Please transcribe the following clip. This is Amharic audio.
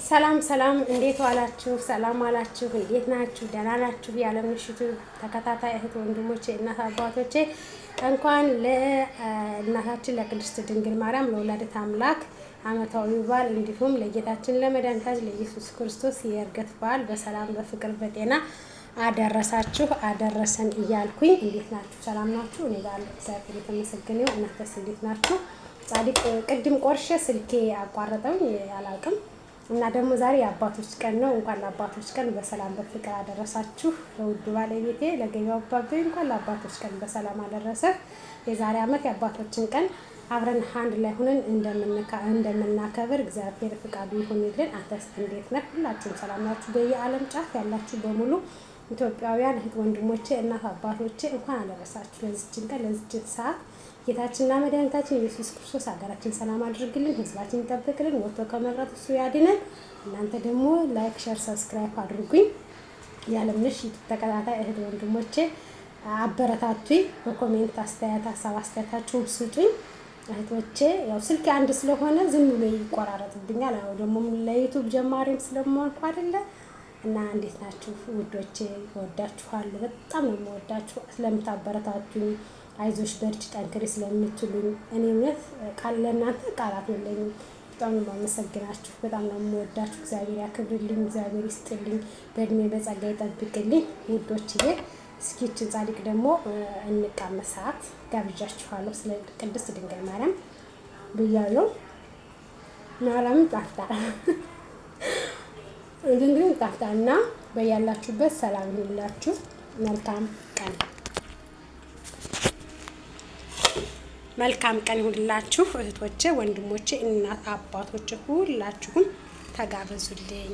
ሰላም ሰላም፣ እንዴት ዋላችሁ? ሰላም ዋላችሁ? እንዴት ናችሁ? ደህና ናችሁ? የዓለም ምሽቱ ተከታታይ እህት ወንድሞቼ፣ እናት አባቶቼ እንኳን ለእናታችን ለቅድስት ድንግል ማርያም ለወላዲተ አምላክ ዓመታዊ በዓል እንዲሁም ለጌታችን ለመድኃኒታችን ለኢየሱስ ክርስቶስ የዕርገት በዓል በሰላም በፍቅር በጤና አደረሳችሁ አደረሰን እያልኩኝ እንዴት ናችሁ? ሰላም ናችሁ? እኔ ጋር እግዚአብሔር የተመሰገነ ይሁን። እናንተስ እንዴት ናችሁ? ጻድቅ ቅድም ቆርሼ ስልኬ አቋረጠኝ አላውቅም። እና ደግሞ ዛሬ የአባቶች ቀን ነው። እንኳን ለአባቶች ቀን በሰላም በፍቅር አደረሳችሁ። ለውድ ባለቤቴ ለገቢው አባቤ እንኳን ለአባቶች ቀን በሰላም አደረሰ። የዛሬ ዓመት የአባቶችን ቀን አብረን አንድ ላይ ሆነን እንደምናከብር እግዚአብሔር ፍቃዱ ይሁንልን። አንተስ እንዴት ነህ? ሁላችሁም ሰላም ናችሁ? በየዓለም ጫፍ ያላችሁ በሙሉ ኢትዮጵያውያን እህት ወንድሞቼ፣ እናት አባቶቼ እንኳን አደረሳችሁ ለዚችን ቀን ለዚችን ሰዓት። ጌታችንና መድኃኒታችን ኢየሱስ ክርስቶስ ሀገራችን ሰላም አድርግልን፣ ህዝባችን ይጠብቅልን፣ ወጥቶ ከመቅረት እሱ ያድነን። እናንተ ደግሞ ላይክ፣ ሼር፣ ሰብስክራይብ አድርጉኝ። የዓለምነሽ ዩቲዩብ ተከታታይ እህት ወንድሞቼ አበረታቱኝ። በኮሜንት ሀሳብ አስተያየታችሁን ስጡኝ እህቶቼ። ያው ስልክ አንድ ስለሆነ ዝም ብሎ ይቆራረጥብኛል። ያው ደግሞ ለዩቲዩብ ጀማሪም ስለምሆንኩ አይደለ እና እንዴት ናችሁ ውዶቼ? እወዳችኋለሁ። በጣም ነው የምወዳችሁ ስለምታበረታቱኝ፣ አይዞሽ በርቺ ጠንክሪ ስለምትሉኝ እኔ እውነት ለእናንተ ቃላት የለኝም። በጣም ነው የማመሰግናችሁ። በጣም ነው የምወዳችሁ። እግዚአብሔር ያክብርልኝ፣ እግዚአብሔር ይስጥልኝ፣ በእድሜ በጸጋ ይጠብቅልኝ ውዶችዬ። እስኪ ይህችን ጻድቅ ደግሞ እንቃመሳት ጋብዣችኋለሁ። ስለ ቅድስት ድንግል ማርያም ብያለሁ። ማርያም ጣፍጣ ድንግል ጣፍጣና በያላችሁበት ሰላም ይሁንላችሁ። መልካም ቀን ይሁንላችሁ እህቶቼ፣ ወንድሞቼ፣ እናት አባቶቼ ሁላችሁም ተጋበዙልኝ።